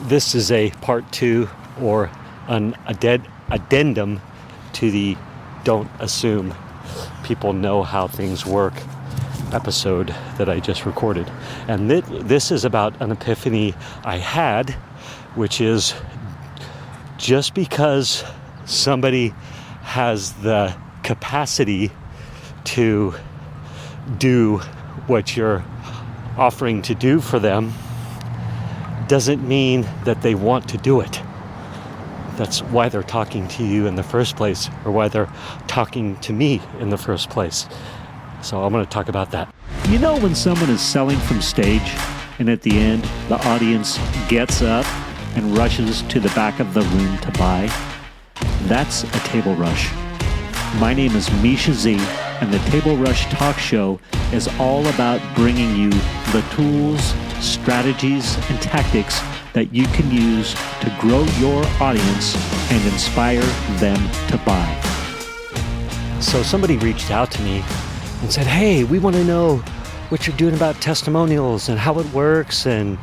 This is a part 2 or an addendum to the Don't Assume People Know How Things Work episode that I just recorded. And this is about an epiphany I had, which is just because somebody has the capacity to do what you're offering to do for them doesn't mean that they want to do it. That's why they're talking to you in the first place, or why they're talking to me in the first place. So I'm going to talk about that. You know when someone is selling from stage and at the end the audience gets up and rushes to the back of the room to buy? That's a table rush. My name is Mischa Z, and the Table Rush Talk Show is all about bringing you the tools, strategies, and tactics that you can use to grow your audience and inspire them to buy. So somebody reached out to me and said, hey, we want to know what you're doing about testimonials and how it works, and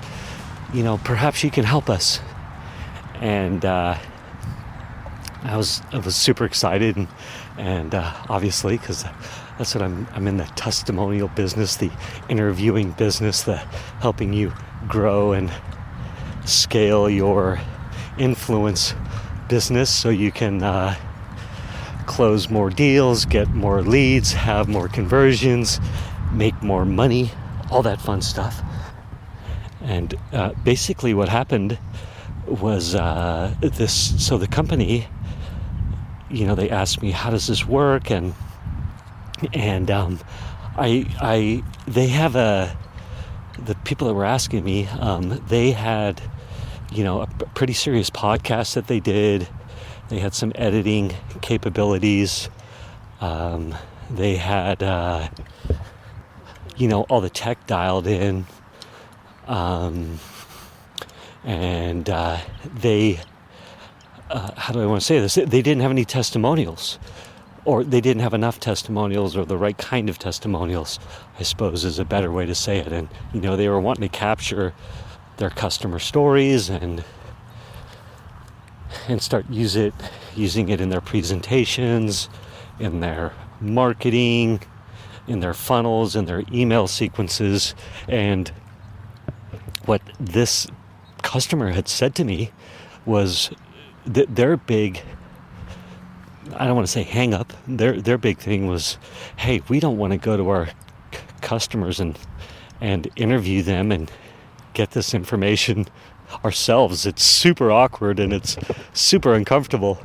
perhaps you can help us. And I was super excited, and obviously, because that's what I'm in, the testimonial business, the interviewing business, the helping you grow and scale your influence business so you can close more deals, get more leads, have more conversions, make more money, all that fun stuff. And basically what happened was so the company, they asked me, how does this work? And they have the people that were asking me, they had, a pretty serious podcast that they did. They had some editing capabilities. They had, all the tech dialed in. And they, how do I want to say this? They didn't have any testimonials, or they didn't have enough testimonials, or the right kind of testimonials, I suppose is a better way to say it. And, they were wanting to capture their customer stories and start using it in their presentations, in their marketing, in their funnels, in their email sequences. And what this customer had said to me was that their big, I don't want to say hang up, their big thing was, hey, we don't want to go to our customers and interview them and get this information ourselves. It's super awkward and it's super uncomfortable.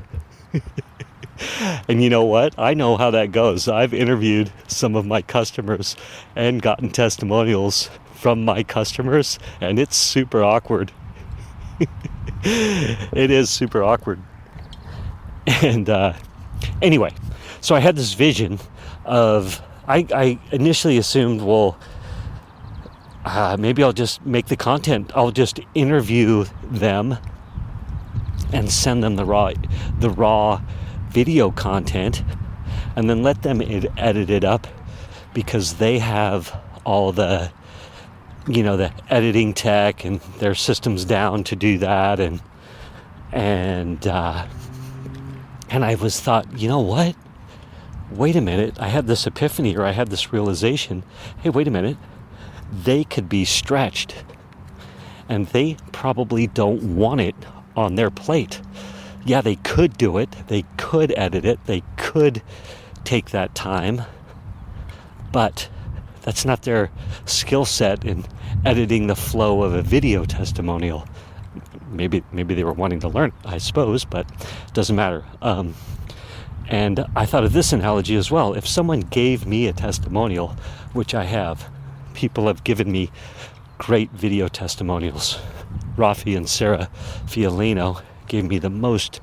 And you know what? I know how that goes. I've interviewed some of my customers and gotten testimonials from my customers, and it's super awkward. It is super awkward. And anyway, so I had this vision of, I initially assumed, well, maybe I'll just make the content. I'll just interview them and send them the raw video content, and then let them edit it up, because they have all the the editing tech and their systems down to do that. And I was thought, what? Wait a minute. I had this epiphany, or I had this realization. Hey, wait a minute. They could be stretched, and they probably don't want it on their plate. Yeah, they could do it. They could edit it. They could take that time, but that's not their skill set in editing the flow of a video testimonial. Maybe they were wanting to learn, I suppose, but it doesn't matter. And I thought of this analogy as well. If someone gave me a testimonial, which I have, people have given me great video testimonials. Rafi and Sarah Fialino gave me the most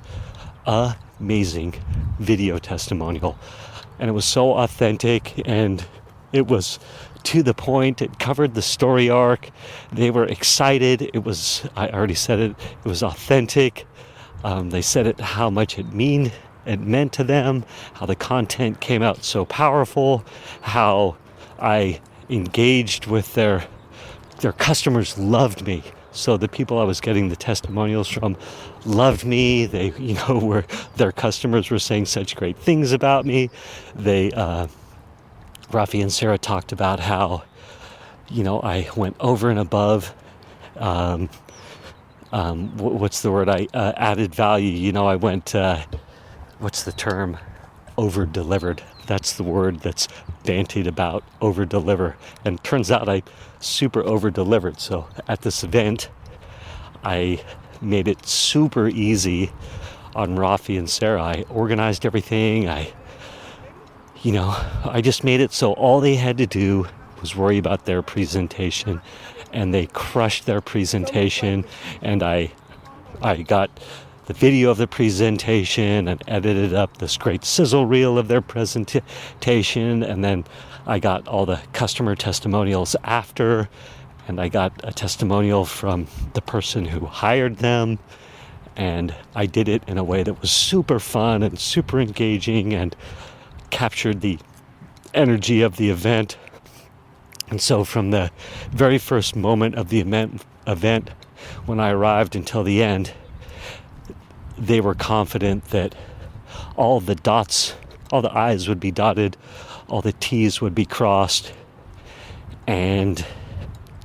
amazing video testimonial. And it was so authentic, and it was to the point. It covered the story arc. They were excited. It was, I already said it, it was authentic. They said it, how much it meant to them, how the content came out so powerful, how I engaged with their customers loved me. So the people I was getting the testimonials from loved me. They, were their customers were saying such great things about me. They, Rafi and Sarah talked about how, I went over and above. What's the word? I added value. I went. What's the term? Over-delivered. That's the word that's bantied about, over-deliver. And turns out I super over-delivered. So at this event, I made it super easy on Rafi and Sarah. I organized everything. I just made it so all they had to do was worry about their presentation, and they crushed their presentation. And I got the video of the presentation and edited up this great sizzle reel of their presentation, and then I got all the customer testimonials after, and I got a testimonial from the person who hired them, and I did it in a way that was super fun and super engaging and captured the energy of the event. And so from the very first moment of the event when I arrived until the end, they were confident that all the dots, all the I's would be dotted, all the T's would be crossed, and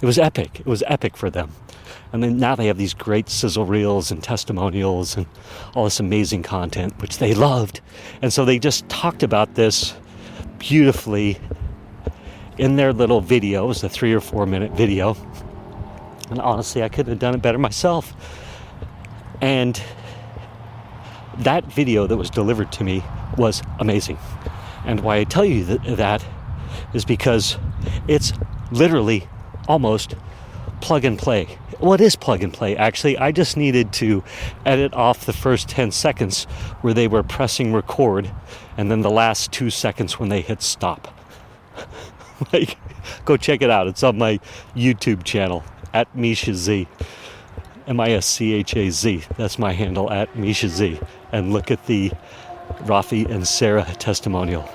it was epic. It was epic for them. And then now they have these great sizzle reels and testimonials and all this amazing content, which they loved. And so they just talked about this beautifully in their little video. It was a 3 or 4 minute video. And honestly, I couldn't have done it better myself. And that video that was delivered to me was amazing. And why I tell you that is because it's literally almost plug and play. Well, it is plug and play, actually. I just needed to edit off the first 10 seconds where they were pressing record, and then the last 2 seconds when they hit stop. Go check it out. It's on my YouTube channel, at Mischa Z. Mischaz. That's my handle, at Mischa Z. And look at the Rafi and Sarah testimonial.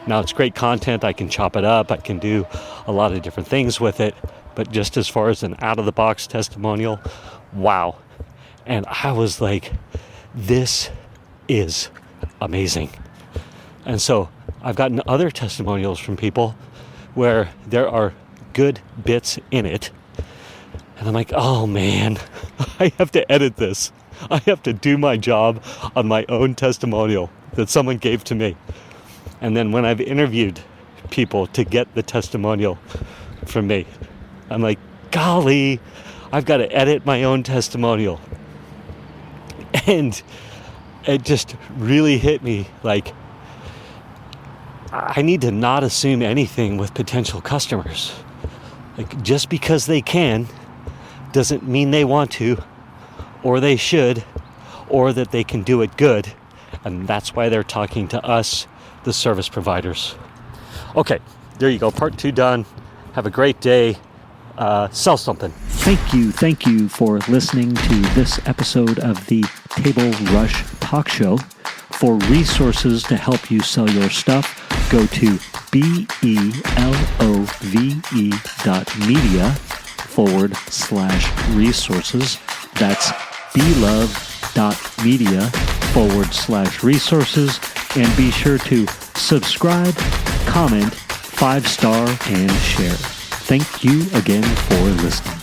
Now, it's great content. I can chop it up. I can do a lot of different things with it. But just as far as an out-of-the-box testimonial, wow. And I was like, this is amazing. And so I've gotten other testimonials from people where there are good bits in it. And I'm like, oh man, I have to edit this. I have to do my job on my own testimonial that someone gave to me. And then when I've interviewed people to get the testimonial from me, I'm like, golly, I've got to edit my own testimonial. And it just really hit me like, I need to not assume anything with potential customers. Like, just because they can doesn't mean they want to, or they should, or that they can do it good. And that's why they're talking to us, the service providers. Okay, there you go. Part 2 done. Have a great day. Sell something. Thank you for listening to this episode of the Table Rush Talk Show. For resources to help you sell your stuff, go to belove.media/resources. That's belove.media/resources. And be sure to subscribe, comment, 5-star, and share. Thank you again for listening.